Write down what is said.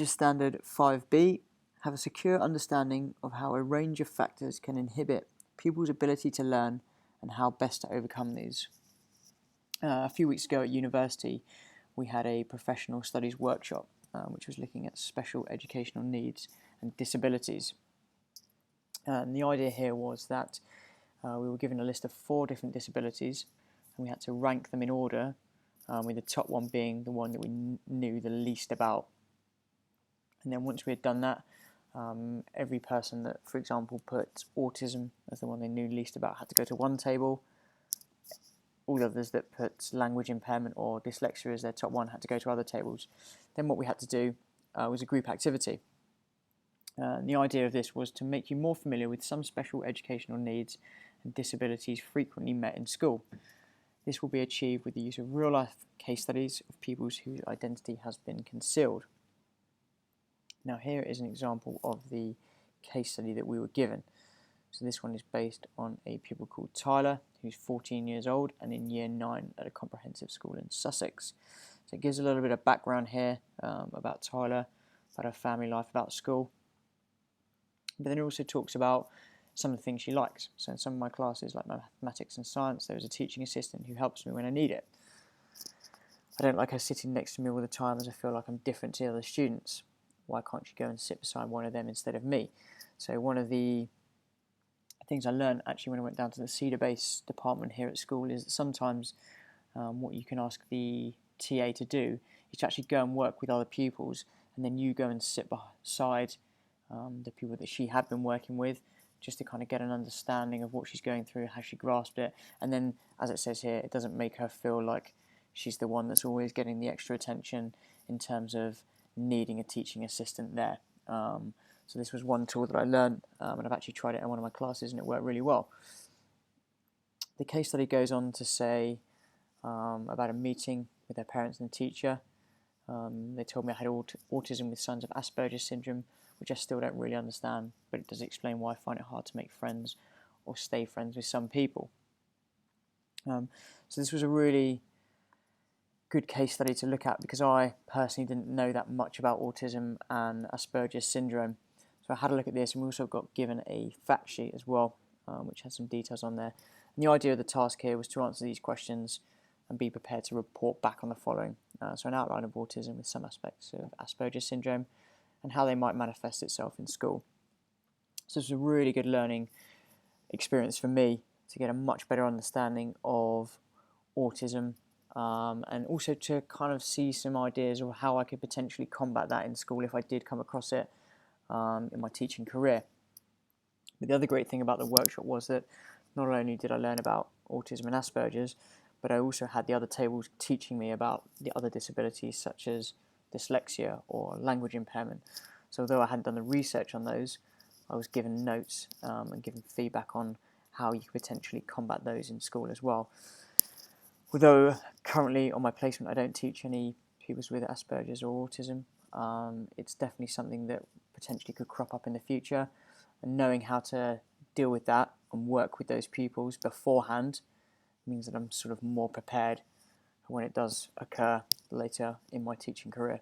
Standard 5B, have a secure understanding of how a range of factors can inhibit pupils' ability to learn and how best to overcome these. A few weeks ago at university, we had a professional studies workshop, which was looking at special educational needs and disabilities. And the idea here was that we were given a list of 4 different disabilities, and we had to rank them in order, with the top one being the one that we knew the least about. And then once we had done that, every person that, for example, put autism as the one they knew least about had to go to one table. All others that put language impairment or dyslexia as their top one had to go to other tables. Then what we had to do was a group activity. The idea of this was to make you more familiar with some special educational needs and disabilities frequently met in school. This will be achieved with the use of real-life case studies of pupils whose identity has been concealed. Now here is an example of the case study that we were given. So this one is based on a pupil called Tyler, who's 14 years old and in year 9 at a comprehensive school in Sussex. So it gives a little bit of background here about Tyler, about her family life, about school. But then it also talks about some of the things she likes. So in some of my classes, like mathematics and science, there is a teaching assistant who helps me when I need it. I don't like her sitting next to me all the time as I feel like I'm different to the other students. Why can't she go and sit beside one of them instead of me? So one of the things I learned actually when I went down to the Cedar-based department here at school is that sometimes what you can ask the TA to do is to actually go and work with other pupils, and then you go and sit beside the people that she had been working with, just to kind of get an understanding of what she's going through, how she grasped it. And then, as it says here, it doesn't make her feel like she's the one that's always getting the extra attention in terms of needing a teaching assistant there. So this was one tool that I learned, and I've actually tried it in one of my classes, and it worked really well. The case study goes on to say about a meeting with their parents and the teacher. They told me I had autism with signs of Asperger's syndrome, which I still don't really understand, but it does explain why I find it hard to make friends or stay friends with some people. So this was a really good case study to look at because I personally didn't know that much about autism and Asperger's syndrome. So I had a look at this, and we also got given a fact sheet as well, which has some details on there. And the idea of the task here was to answer these questions and be prepared to report back on the following. So an outline of autism with some aspects of Asperger's syndrome and how they might manifest itself in school. So it's a really good learning experience for me to get a much better understanding of autism, and also to kind of see some ideas of how I could potentially combat that in school if I did come across it in my teaching career. But the other great thing about the workshop was that not only did I learn about autism and Asperger's, but I also had the other tables teaching me about the other disabilities such as dyslexia or language impairment. So although I hadn't done the research on those, I was given notes and given feedback on how you could potentially combat those in school as well. Although currently on my placement I don't teach any pupils with Asperger's or autism, it's definitely something that potentially could crop up in the future, and knowing how to deal with that and work with those pupils beforehand means that I'm sort of more prepared for when it does occur later in my teaching career.